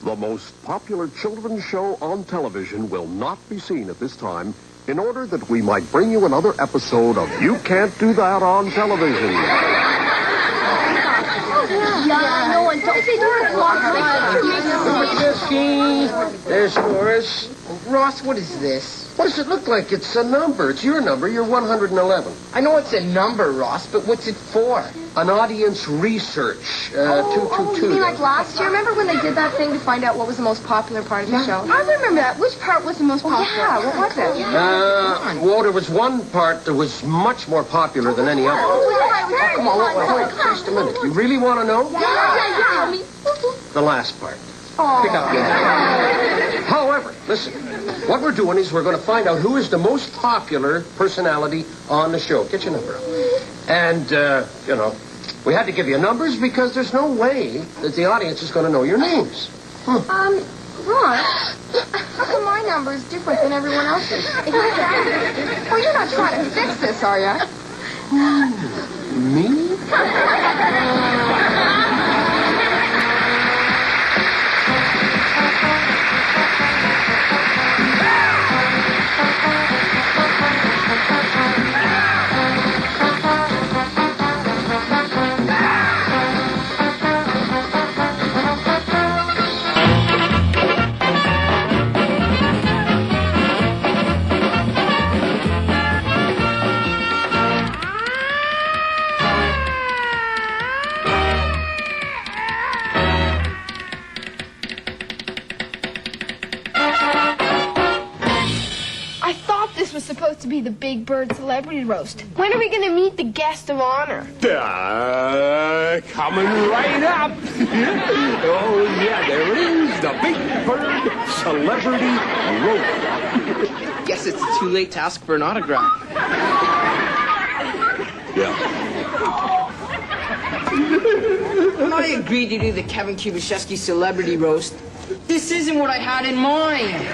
The most popular children's show on television will not be seen at this time in order that we might bring you another episode of You Can't Do That on Television. Yeah, no one. Don't say that. There's Horace. Ross, what is this? What does it look like? It's a number. It's your number. You're 111. I know it's a number, Ross, but what's it for? An audience research. 222. You mean like last year? Remember when they did that thing to find out what was the most popular part of the show? I remember that. Which part was the most popular? Yeah, what was it? Well, there was one part that was much more popular than any other. Come on, wait, just a minute. You really want to know? Yeah. The last part. Pick up your head. However, listen, what we're doing is we're going to find out who is the most popular personality on the show. Get your number up. And, we had to give you numbers because there's no way that the audience is going to know your names. Ron, how come my number is different than everyone else's? Well, you're not trying to fix this, are you? Me? Supposed to be the Big Bird celebrity roast. When are we going to meet the guest of honor? Coming right up. Oh, yeah, there it is. The Big Bird celebrity roast. Guess it's too late to ask for an autograph. Yeah. When I agreed to do the Kevin Kubashevsky celebrity roast, this isn't what I had in mind.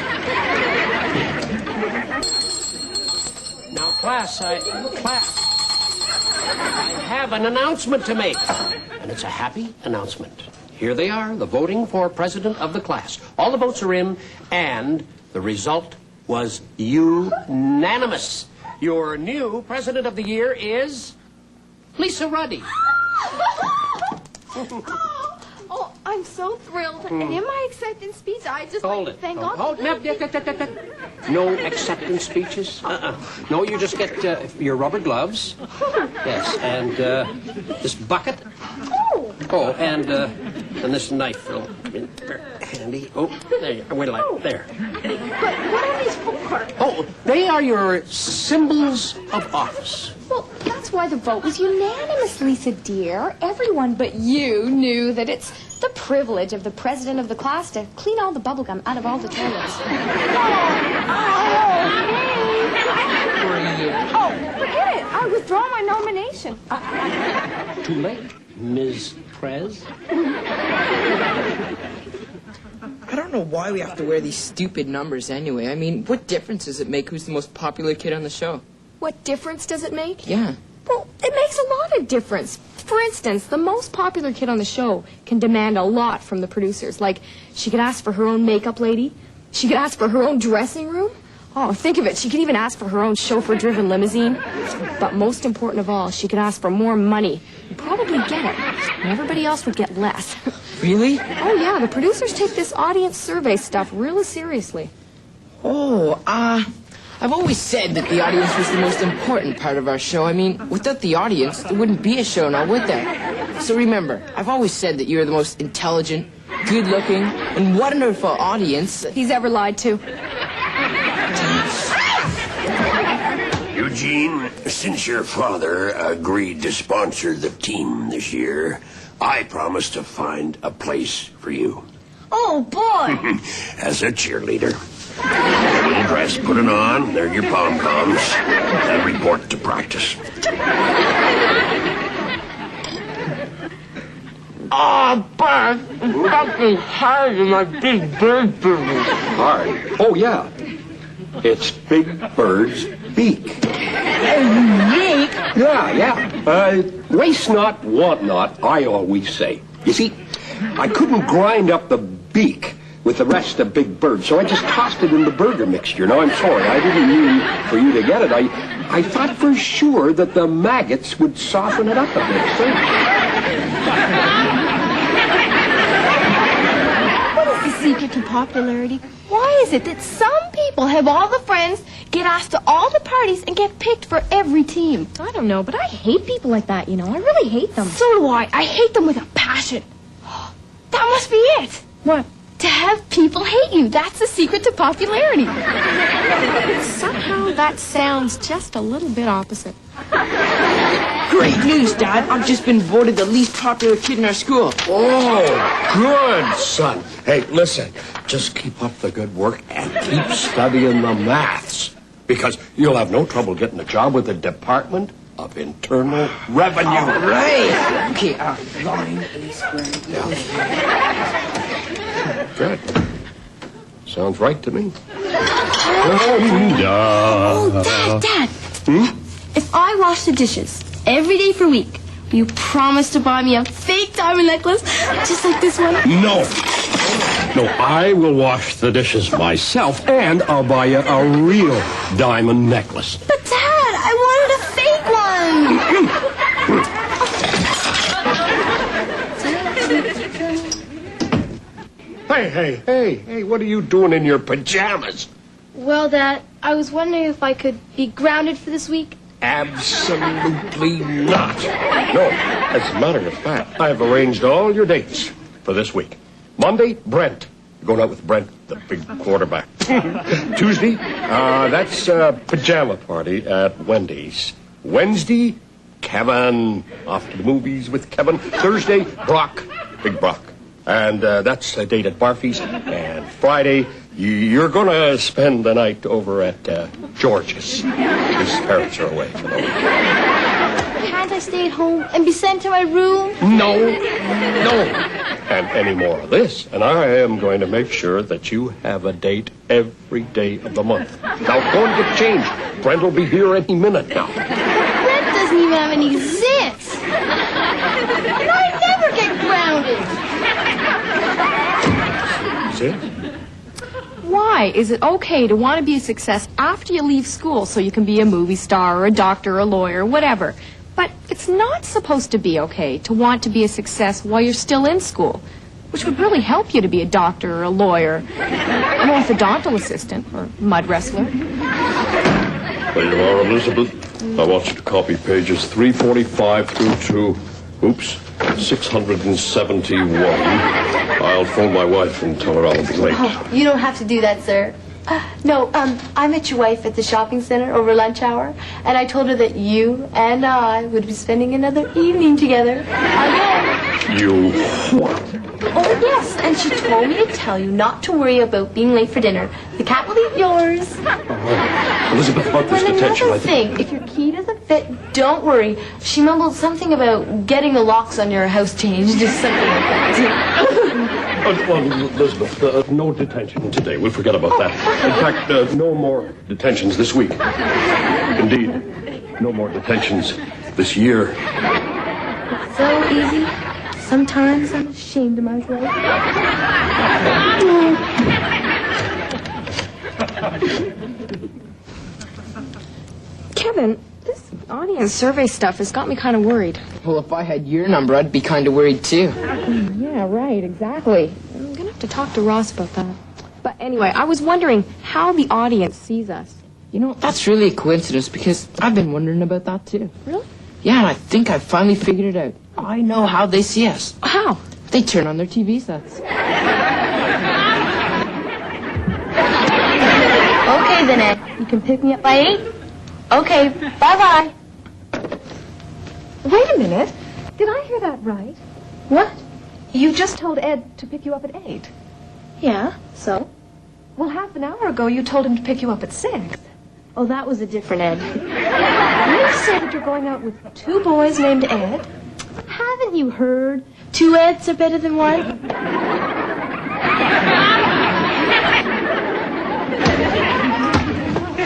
Now, class, I have an announcement to make, and it's a happy announcement. Here they are, the voting for president of the class. All the votes are in, and the result was unanimous. Your new president of the year is Lisa Ruddy. Oh, I'm so thrilled. And in my acceptance speech, I just thank God. No acceptance speeches? No, you just get your rubber gloves. Yes, and this bucket. Oh, and this knife. Very handy. Oh, there you go. Wait till there. But what are these for? Oh, they are your symbols of office. Well, that's why the vote was unanimous, Lisa dear. Everyone but you knew that it's the privilege of the president of the class to clean all the bubble gum out of all the toilets. Forget it. I withdraw my nomination. Too late, Ms. Prez. I don't know why we have to wear these stupid numbers anyway. I mean, what difference does it make who's the most popular kid on the show? What difference does it make? Yeah. Well, it makes a lot of difference. For instance, the most popular kid on the show can demand a lot from the producers. Like, she could ask for her own makeup lady. She could ask for her own dressing room. Oh, think of it. She could even ask for her own chauffeur-driven limousine. But most important of all, she could ask for more money and probably get it. And everybody else would get less. Really? Oh, yeah. The producers take this audience survey stuff really seriously. Oh, I've always said that the audience was the most important part of our show. I mean, without the audience, there wouldn't be a show now, would there? So remember, I've always said that you're the most intelligent, good-looking, and wonderful audience he's ever lied to. Eugene, since your father agreed to sponsor the team this year, I promise to find a place for you. Oh, boy. As a cheerleader. Little dress, put it on. There are your pom-poms. And report to practice. Oh, Bert, it's fucking hard in my Big Bird business. Hard? Oh, yeah. It's Big Bird's beak. Beak? Yeah. Waste not, want not, I always say. You see, I couldn't grind up the beak with the rest of Big Bird, so I just tossed it in the burger mixture. Now, I'm sorry, I didn't mean for you to get it. I thought for sure that the maggots would soften it up a bit. What is the secret to popularity? Why is it that some people have all the friends, get asked to all the parties, and get picked for every team? I don't know, but I hate people like that, you know. I really hate them. So do I. I hate them with a passion. That must be it. What? To have people hate you. That's the secret to popularity. Somehow that sounds just a little bit opposite. Great news, Dad. I've just been voted the least popular kid in our school. Oh, good, son. Hey, listen, just keep up the good work and keep studying the maths, because you'll have no trouble getting a job with the Department of Internal Revenue. All right. Okay, line A squared. Good. Sounds right to me. Oh, Dad. If I wash the dishes every day for a week, will you promise to buy me a fake diamond necklace just like this one? No, I will wash the dishes myself, and I'll buy you a real diamond necklace. But, Dad, I wanted a fake one. Hey, what are you doing in your pajamas? Well, Dad, I was wondering if I could be grounded for this week. Absolutely not. No, as a matter of fact, I've arranged all your dates for this week. Monday, Brent. You're going out with Brent, the big quarterback. Tuesday, that's a pajama party at Wendy's. Wednesday, Kevin. Off to the movies with Kevin. Thursday, Brock. Big Brock. And that's a date at Barfy's. And Friday, you're going to spend the night over at George's. His parents are away for the week. Can't I stay at home and be sent to my room? No. And any more of this, and I am going to make sure that you have a date every day of the month. Now, go and get changed. Brent will be here any minute now. Brent doesn't even have any zits. And I never get grounded. Zits? Why is it okay to want to be a success after you leave school so you can be a movie star or a doctor or a lawyer or whatever? But it's not supposed to be okay to want to be a success while you're still in school, which would really help you to be a doctor or a lawyer, an orthodontal assistant or mud wrestler. There you are, Elizabeth. I want you to copy pages 345 through to, 671. I'll phone my wife and tell her I'll be late. Oh, you don't have to do that, sir. No, I met your wife at the shopping center over lunch hour, and I told her that you and I would be spending another evening together. Again. You what? Oh, yes, and she told me to tell you not to worry about being late for dinner. The cat will eat yours. Elizabeth, about this detention, Another thing, if your key doesn't fit, don't worry. She mumbled something about getting the locks on your house changed, just something like that. Well, Elizabeth, no detention today. We'll forget about that. In fact, no more detentions this week. Indeed, no more detentions this year. So easy. Sometimes I'm ashamed of myself. Kevin, this audience survey stuff has got me kind of worried. Well, if I had your number, I'd be kind of worried, too. Yeah, right, exactly. I'm going to have to talk to Ross about that. But anyway, I was wondering how the audience sees us. You know, that's really a coincidence, because I've been wondering about that, too. Really? Yeah, and I think I finally figured it out. I know how they see us. How? They turn on their TV sets. Okay, then, Ed. You can pick me up by 8? Okay, bye-bye. Wait a minute. Did I hear that right? What? You just told Ed to pick you up at 8. Yeah, so? Well, half an hour ago you told him to pick you up at 6. Oh, that was a different Ed. You said that you're going out with 2 boys named Ed. Haven't you heard? 2 Eds are better than 1.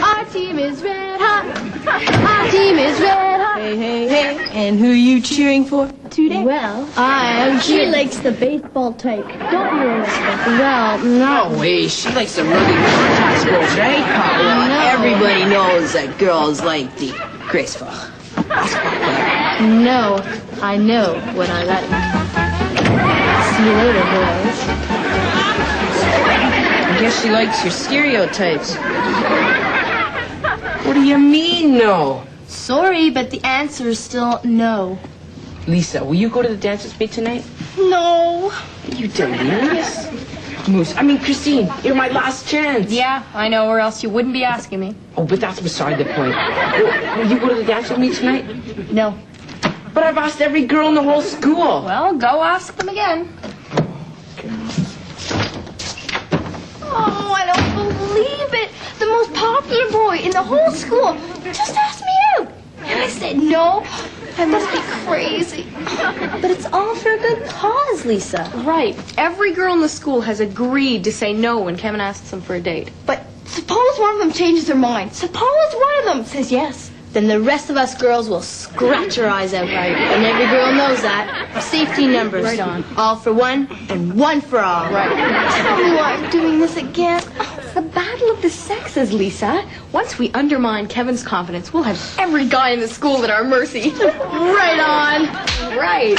Our team is red hot. Our team is red hot. Hey, hey, hey. And who are you cheering for today? Well, I am. She likes the baseball type. Don't you, Elizabeth? Well, not... No way, she likes the rugged contact sports, right? Well, No. everybody knows that girls like the graceful. No, I know what I like. See you later, boys. I guess she likes your stereotypes. What do you mean, no? Sorry, but the answer is still no. Lisa, will you go to the dance with me tonight? No. You delirious? Christine, you're my last chance. Yeah, I know, or else you wouldn't be asking me. Oh, but that's beside the point. Will you go to the dance with me tonight? No. But I've asked every girl in the whole school. Well, go ask them again. Oh, I don't believe it. The most popular boy in the whole school just asked me out. And I said no. I must be crazy. But it's all for a good cause, Lisa. Right. Every girl in the school has agreed to say no when Kevin asks them for a date. But suppose one of them changes their mind. Suppose one of them says yes. Then the rest of us girls will scratch our eyes out. Right. And every girl knows that. Safety numbers. Right on. All for one and one for all. Right. Tell me why I'm doing this again. It's the battle of the sexes, Lisa. Once we undermine Kevin's confidence, we'll have every guy in the school at our mercy. Right on. Right.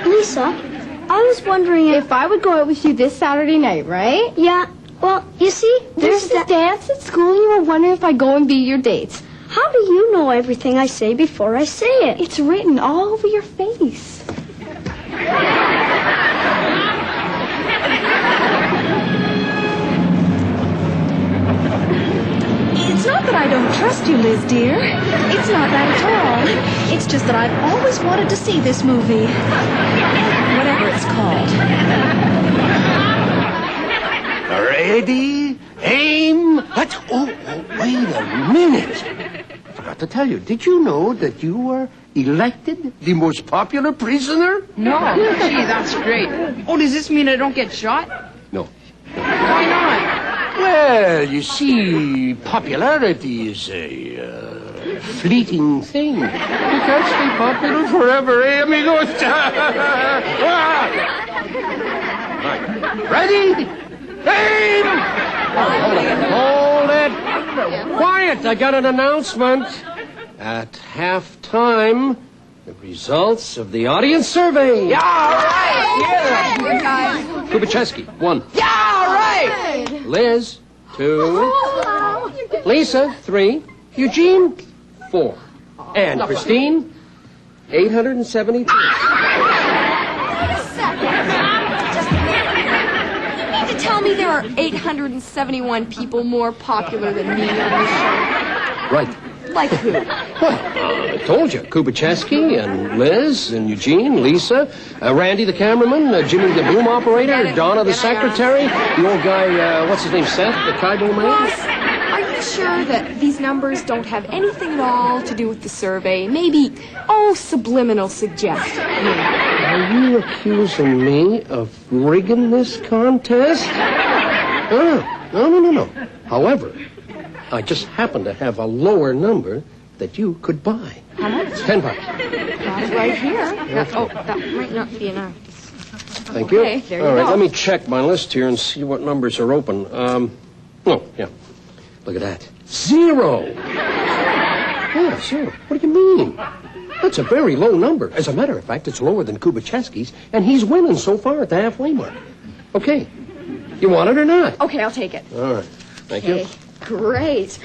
Lisa, I was wondering If I would go out with you this Saturday night, right? Yeah, well, you see, There's this dance at school, and you were wondering if I'd go and be your dates. how do you know everything I say before I say it? It's written all over your face. It's not that I don't trust you, Liz, dear. It's not that at all. It's just that I've always wanted to see this movie. Whatever it's called. Ready? Aim. What? Oh, wait a minute. I forgot to tell you. Did you know that you were elected the most popular prisoner? No. Gee, that's great. Oh, does this mean I don't get shot? No. Why not? Well, you see, popularity is a fleeting thing. You can't stay popular forever, eh, amigos? Right. Ready? Aim! Hold it. Quiet, I got an announcement. At halftime, the results of the audience survey. Yeah, all right. Yeah. Kubacheski, 1. Yeah, all right. Liz, 2. Lisa, 3. Eugene, 4. And Christine, 873. To tell me there are 871 people more popular than me on this show. Right. Like who? Well, I told you. Kubacheski and Liz and Eugene, Lisa, Randy the cameraman, Jimmy the boom operator, Donna the secretary, the old guy, what's his name, Seth, the Kaibo man? Boss, are you sure that these numbers don't have anything at all to do with the survey? Maybe, subliminal suggestion. Are you accusing me of rigging this contest? No. However, I just happen to have a lower number that you could buy. How much? $10. That's right here. That might not be enough. Thank you. Okay, there you All right, go. let me check my list here and see what numbers are open. Yeah. Look at that. 0. Yeah, 0. What do you mean? That's a very low number. As a matter of fact, it's lower than Kubacheski's, and he's winning so far at the halfway mark. Okay. You want it or not? Okay, I'll take it. All right. Thank you. Okay, great.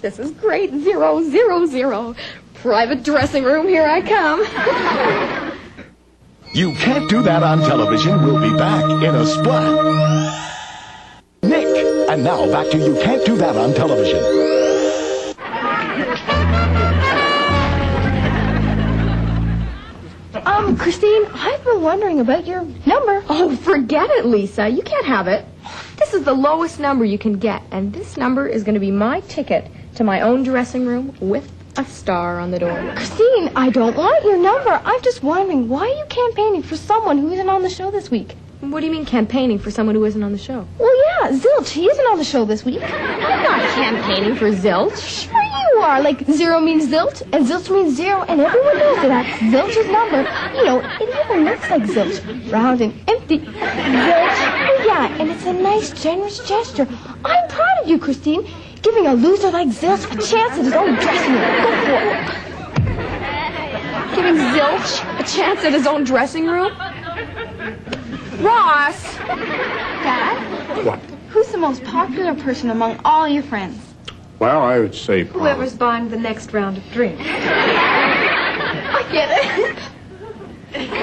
This is great. 0, 0, 0. Private dressing room, here I come. You Can't Do That on Television will be back in a splat. Nick, and now back to You Can't Do That on Television. Christine, I've been wondering about your number. Oh, forget it, Lisa. You can't have it. This is the lowest number you can get, and this number is going to be my ticket to my own dressing room with a star on the door. Christine, I don't want your number. I'm just wondering, why are you campaigning for someone who isn't on the show this week? What do you mean campaigning for someone who isn't on the show? Well, yeah, Zilch, he isn't on the show this week. I'm not campaigning for Zilch. Sure you are. Like, 0 means Zilch, and Zilch means 0, and everyone knows that that's Zilch's number. You know, it even looks like Zilch. Round and empty. Zilch. Oh, yeah, and it's a nice, generous gesture. I'm proud of you, Christine. Giving a loser like Zilch a chance at his own dressing room. Go for it. Giving Zilch a chance at his own dressing room? Ross! Dad? What? Who's the most popular person among all your friends? Well, I would say Whoever's buying the next round of drinks. I get it.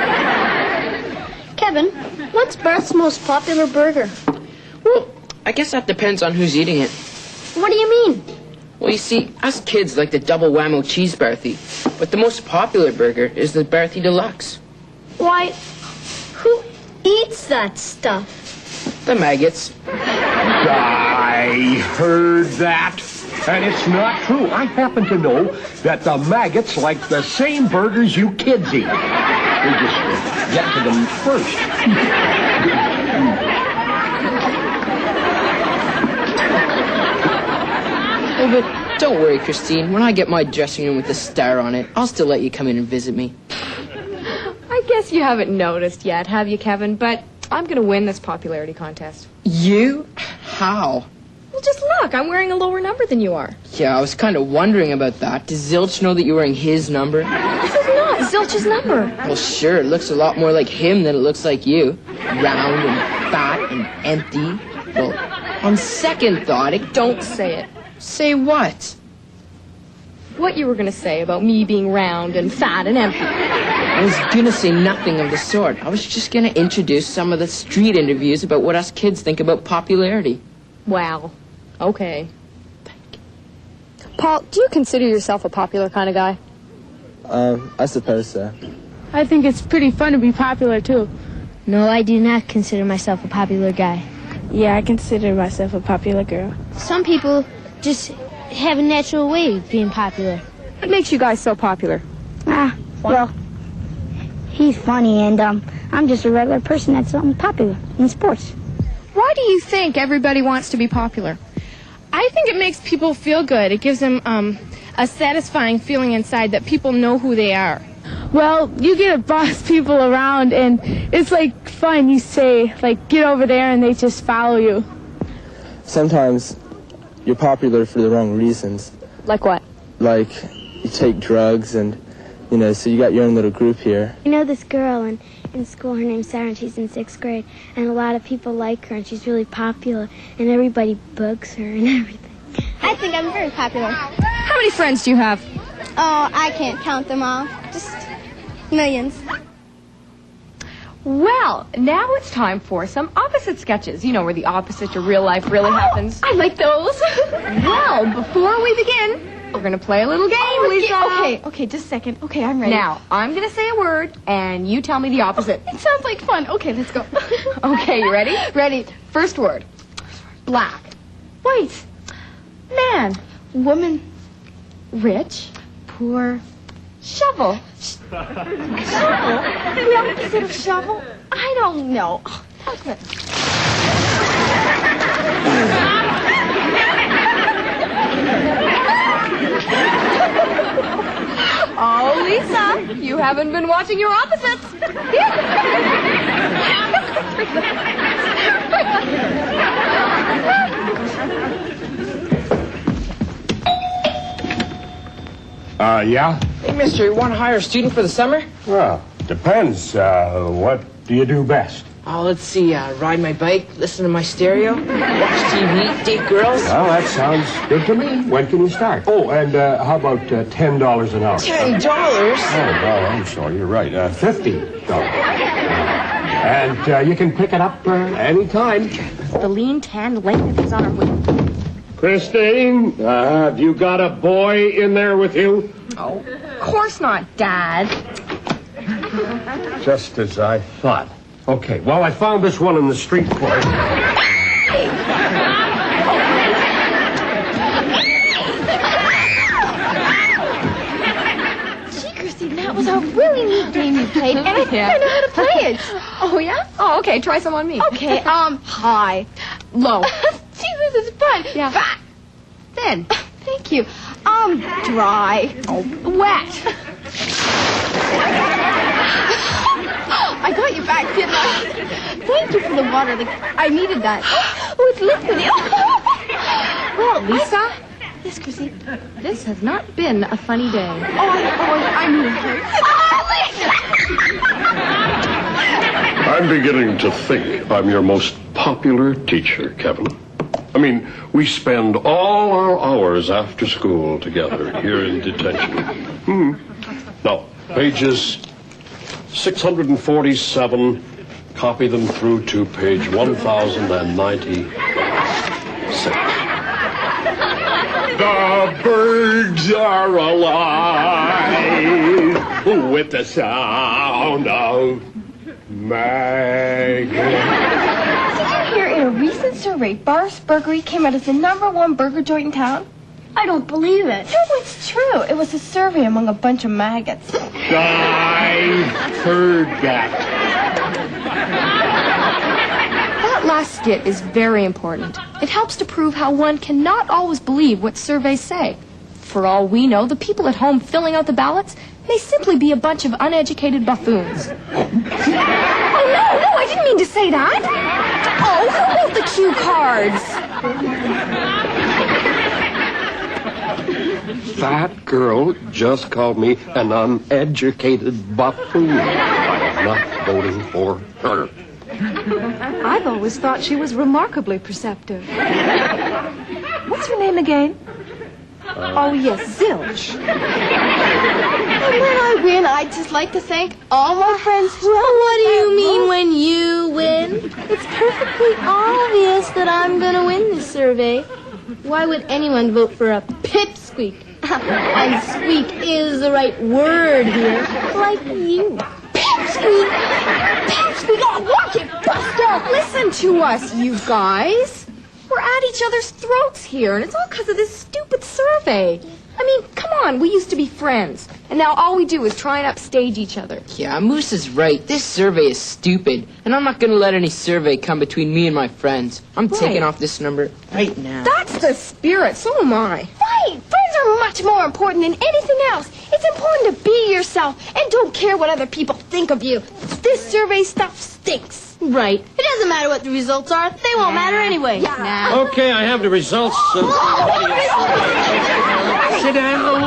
Kevin, what's Bart's most popular burger? Well, I guess that depends on who's eating it. What do you mean? Well, you see, us kids like the double whammo cheese Barthy, but the most popular burger is the Barthy Deluxe. Why, who eats that stuff? The maggots. I heard that. And it's not true. I happen to know that the maggots like the same burgers you kids eat. We just get to them first. Oh, but don't worry, Christine. When I get my dressing room with a star on it, I'll still let you come in and visit me. I guess you haven't noticed yet, have you, Kevin? But I'm going to win this popularity contest. You? How? Well, just look. I'm wearing a lower number than you are. Yeah, I was kind of wondering about that. Does Zilch know that you're wearing his number? This is not Zilch's number. Well, sure. It looks a lot more like him than it looks like you. Round and fat and empty. Well, on second thought, it Don't say it. Say what? What you were going to say about me being round and fat and empty. I was gonna say nothing of the sort. I was just gonna introduce some of the street interviews about what us kids think about popularity. Wow. Okay. Paul, do you consider yourself a popular kind of guy? I suppose so. I think it's pretty fun to be popular, too. No, I do not consider myself a popular guy. Yeah, I consider myself a popular girl. Some people just have a natural way of being popular. What makes you guys so popular? Well, he's funny, and I'm just a regular person that's popular in sports. Why do you think everybody wants to be popular? I think it makes people feel good. It gives them a satisfying feeling inside that people know who they are. Well, you get to boss people around, and it's like fun. You say, like, get over there, and they just follow you. Sometimes you're popular for the wrong reasons. Like what? Like, you take drugs and, you know, so you got your own little group here. I know this girl in school, her name's Sarah, and she's in 6th grade, and a lot of people like her, and she's really popular, and everybody bugs her and everything. I think I'm very popular. How many friends do you have? Oh, I can't count them all. Just millions. Well, now it's time for some opposite sketches. You know, where the opposite to real life really happens. I like those. Well, before we begin, we're going to play a little game, Lisa. Okay, just a second. Okay, I'm ready. Now, I'm going to say a word, and you tell me the opposite. It sounds like fun. Okay, let's go. Okay, you ready? Ready. First word. Black. White. Man. Woman. Rich. Poor. Shovel. Shovel? The opposite of shovel? I don't know. Oh, that's it. Oh, Lisa, you haven't been watching your opposites. Yeah? Hey, mister, you want to hire a student for the summer? Well, depends. What do you do best? Oh, let's see. Ride my bike, listen to my stereo, watch TV, date girls. Well, that sounds good to me. When can you start? Oh, and how about $10 an hour? $10? Oh, I'm sorry. You're right. $50. And you can pick it up anytime. The lean, tanned length is on our way. Christine, have you got a boy in there with you? Oh, of course not, Dad. Just as I thought. Okay, well, I found this one in the street for you. Gee, Christine, that was a really neat game you played, and I think I know how to play it. Oh, yeah? Oh, okay. Try some on me. Okay, high. Low. Jesus, it's fun. Yeah. Fat. Thin. Thank you. Dry. Oh, wet. I got you back, didn't I? Thank you for the water. I needed that. Oh, it's liquid. Well, Lisa? Yes, Chrissy? This has not been a funny day. I knew it. I'm beginning to think I'm your most popular teacher, Kevin. I mean, we spend all our hours after school together here in detention. Now, pages 647, copy them through to page 1096. The birds are alive with the sound of maggots. Did you hear in a recent survey, Bar's Burgery came out as the #1 burger joint in town? I don't believe it. No, it's true. It was a survey among a bunch of maggots. I heard that. That last skit is very important. It helps to prove how one cannot always believe what surveys say. For all we know, the people at home filling out the ballots may simply be a bunch of uneducated buffoons. Oh, no, I didn't mean to say that. Oh, who wrote the cue cards? That girl just called me an uneducated buffoon. I am not voting for her. I've always thought she was remarkably perceptive. What's her name again? Oh, yes, Zilch. And when I win, I'd just like to thank all my friends who helped. What do you mean when you win? It's perfectly obvious that I'm going to win this survey. Why would anyone vote for a pipsqueak? And squeak is the right word here. Like you. Pipsqueak! Pipsqueak! Oh, watch it, Buster! Listen to us, you guys. We're at each other's throats here, and it's all because of this stupid survey. I mean, come on, we used to be friends, and now all we do is try and upstage each other. Yeah, Moose is right. This survey is stupid, and I'm not going to let any survey come between me and my friends. I'm taking off this number right now. That's the spirit. So am I. Right! Friends are much more important than anything else. It's important to be yourself and don't care what other people think of you. This survey stuff stinks. Right. It doesn't matter what the results are. They won't matter anyway. Yeah. Okay, I have the results. Sit down.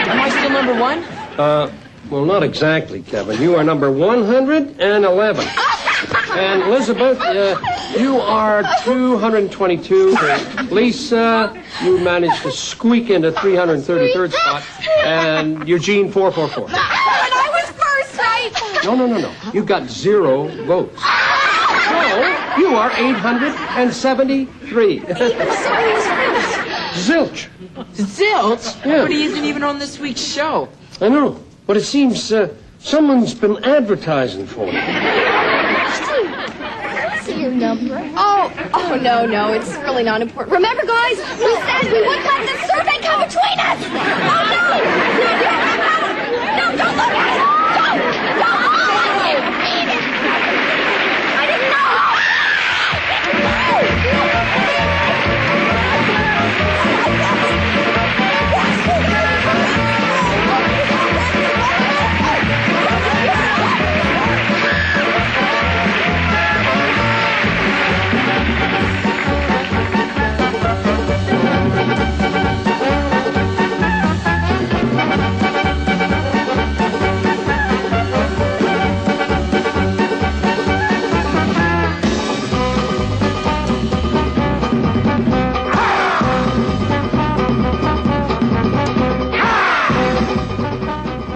Am I still #1? Well, not exactly, Kevin. You are number 111. And Elizabeth, you are 222. Lisa, you managed to squeak into 333rd spot. And Eugene, 444. And I was first, right? No. You got 0 votes. So, you are 873. Zilch. Zilch? Yeah. But he isn't even on this week's show. I know, but it seems someone's been advertising for me. See your number. Oh, no, it's really not important. Remember, guys, we said we wouldn't let this survey come between us. Oh, no! No, don't look at it! Don't! I didn't mean it! I didn't know!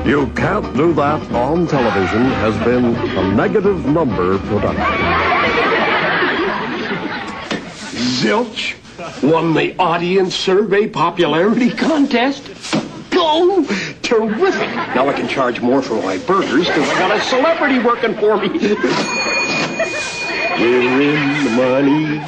You Can't Do That on Television has been a negative number production. Zilch won the audience survey popularity contest. Oh, terrific. Now I can charge more for my burgers because I got a celebrity working for me. We're in the money.